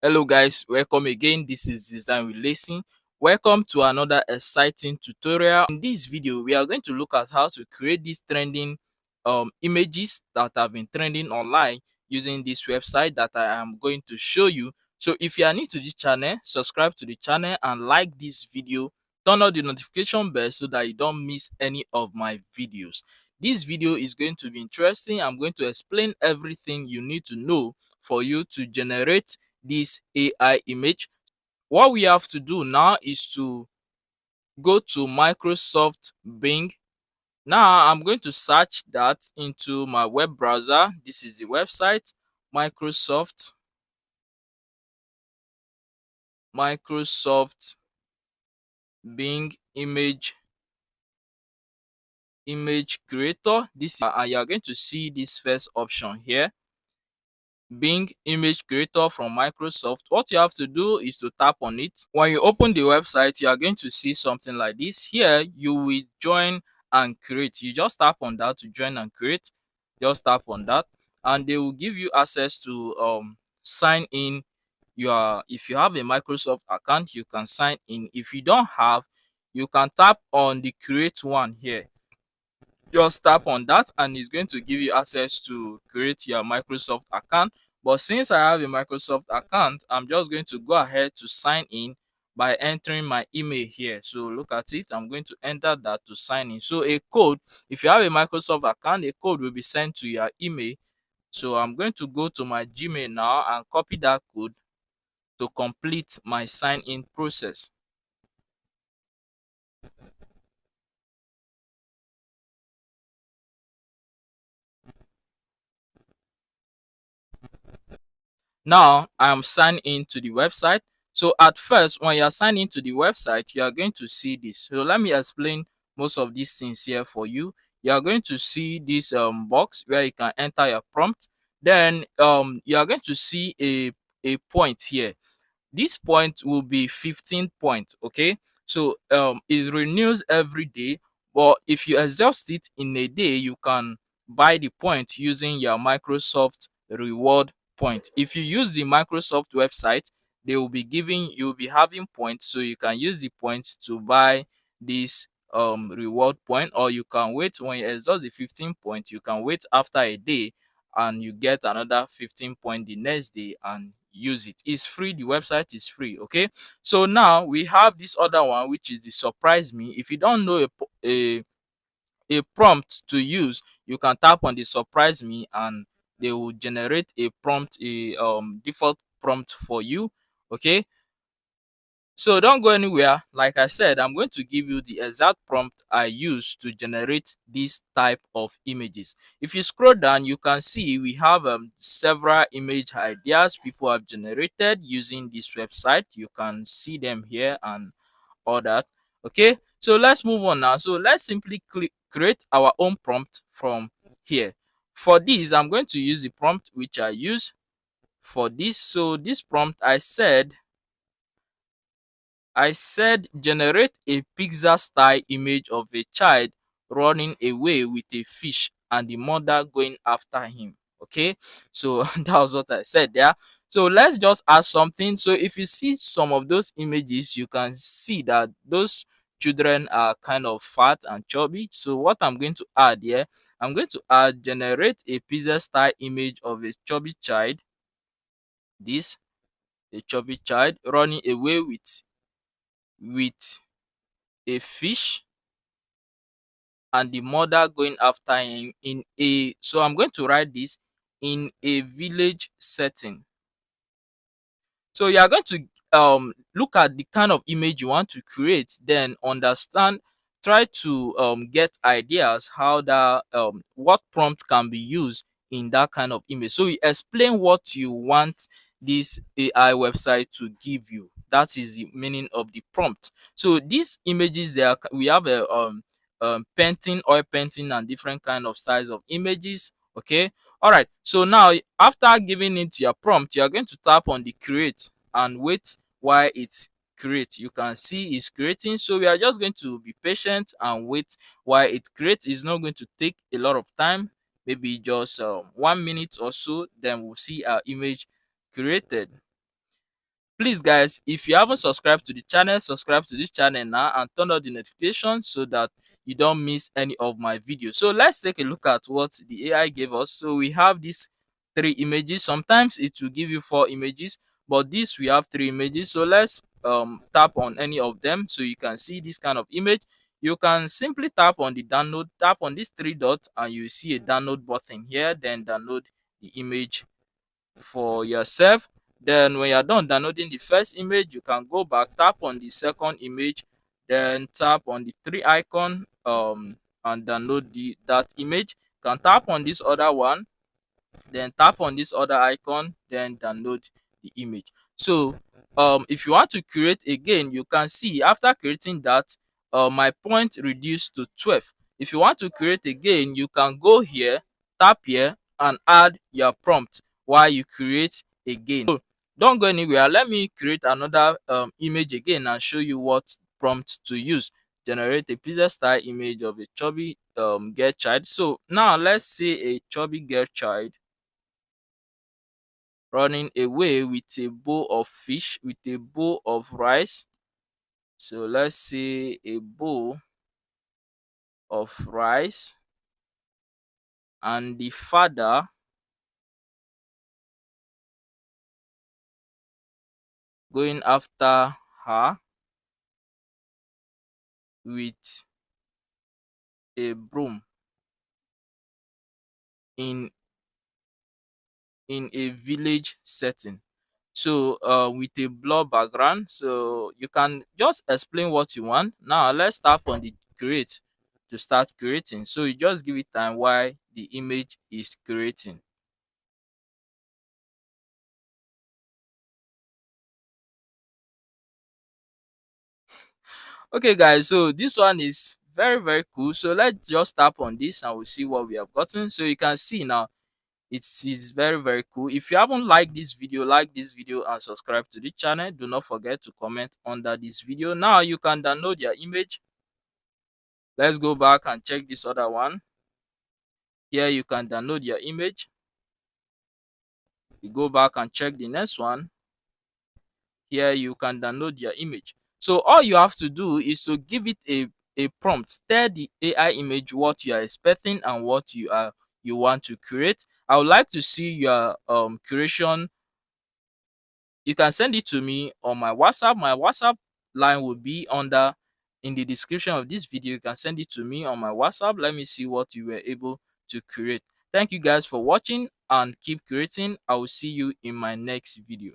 Hello guys, welcome again. This is Design with LEESI. Welcome to another exciting tutorial. In this video, we are going to look at how to create these trending images that have been trending online using this website that I am going to show you. So if you are new to this channel, subscribe to the channel and like this video. Turn on the notification bell so that you don't miss any of my videos. This video is going to be interesting. I'm going to explain everything you need to know for you to generate this AI image. What we have to do now is to go to Microsoft Bing. Now I'm going to search that into my web browser. This is the website Microsoft Bing image creator. This and you are going to see this first option here, Bing image creator from Microsoft. What you have to do is to tap on it. When you open the website, you are going to see something like this. Here you will join and create. You just tap on that to join and create. Just tap on that and they will give you access to sign in. If you have a Microsoft account, you can sign in. If you don't have, you can tap on the create one here. Just tap on that and it's going to give you access to create your Microsoft account. But since I have a Microsoft account, I'm just going to go ahead to sign in by entering my email here. So look at it. I'm going to enter that to sign in. So a code, if you have a Microsoft account, a code will be sent to your email. So I'm going to go to my Gmail now and copy that code to complete my sign in process. Now I'm signed into the website. So at first, when you are signed into the website, you are going to see this. So let me explain most of these things here for you. You are going to see this box where you can enter your prompt. Then you are going to see a point here. This point will be 15 points. Okay, so it renews every day, but if you exhaust it in a day, you can buy the point using your Microsoft reward point. If you use the Microsoft website, they will be giving, you'll be having points, so you can use the points to buy this reward point. Or you can wait. When you exhaust the 15 points, you can wait after a day and you get another 15 point the next day and use it. It's free. The website is free. Okay, so now we have this other one, which is the surprise me. If you don't know a prompt to use, you can tap on the surprise me and they will generate a prompt, a default prompt for you. Okay, so don't go anywhere. Like I said, I'm going to give you the exact prompt I use to generate this type of images. If you scroll down, you can see we have several image ideas people have generated using this website. You can see them here and all that. Okay, so let's move on now. So let's simply create our own prompt from here. For this, I'm going to use the prompt which I use for this. So this prompt, I said generate a pizza style image of a child running away with a fish and the mother going after him. Okay, so that was what I said there. So let's just add something. So if you see some of those images, you can see that those children are kind of fat and chubby. So what I'm going to add here, I'm going to add generate a pizza style image of a chubby child. This a chubby child running away with a fish and the mother going after him in a, so I'm going to write this in a village setting. So you are going to look at the kind of image you want to create, then understand, try to get ideas how that what prompt can be used in that kind of image. So you explain what you want this AI website to give you. That is the meaning of the prompt. So these images there, we have a painting, oil painting, and different kind of styles of images. Okay, all right, so now after giving it your prompt, you are going to tap on the create and wait while it creates. You can see it's creating, so we are just going to be patient and wait while it creates. It's not going to take a lot of time, maybe just 1 minute or so, then we'll see our image created. Please guys, if you haven't subscribed to the channel, subscribe to this channel now and turn on the notifications so that you don't miss any of my videos. So let's take a look at what the AI gave us. So we have these 3 images. Sometimes it will give you 4 images, but this we have 3 images. So let's tap on any of them so you can see this kind of image. You can simply tap on the download, tap on this 3 dots, and you see a download button here, then download the image for yourself. Then when you're done downloading the first image, you can go back, tap on the second image, then tap on the 3 icon and download that image. You can tap on this other one, then tap on this other icon, then download the image. So if you want to create again, you can see after creating that, my point reduced to 12. If you want to create again, you can go here, tap here, and add your prompt while you create again. So don't go anywhere. Let me create another image again and show you what prompt to use. Generate a pizza style image of a chubby girl child. So now let's say a chubby girl child running away with a bowl of fish, with a bowl of rice. So let's say a bowl of rice, and the father going after her with a broom in a village setting. So with a blur background, so you can just explain what you want. Now let's tap on the create to start creating. So you just give it time while the image is creating. Okay guys, so this one is very cool. So let's just tap on this and we'll see what we have gotten. So you can see now it is very cool. If you haven't liked this video, like this video and subscribe to the channel. Do not forget to comment under this video. Now you can download your image. Let's go back and check this other one. Here you can download your image. You go back and check the next one. Here you can download your image. So all you have to do is to give it a prompt. Tell the AI image what you are expecting and what you want to create. I would like to see your creation. You can send it to me on my WhatsApp. My WhatsApp line will be under in the description of this video. You can send it to me on my WhatsApp. Let me see what you were able to create. Thank you guys for watching and keep creating. I will see you in my next video.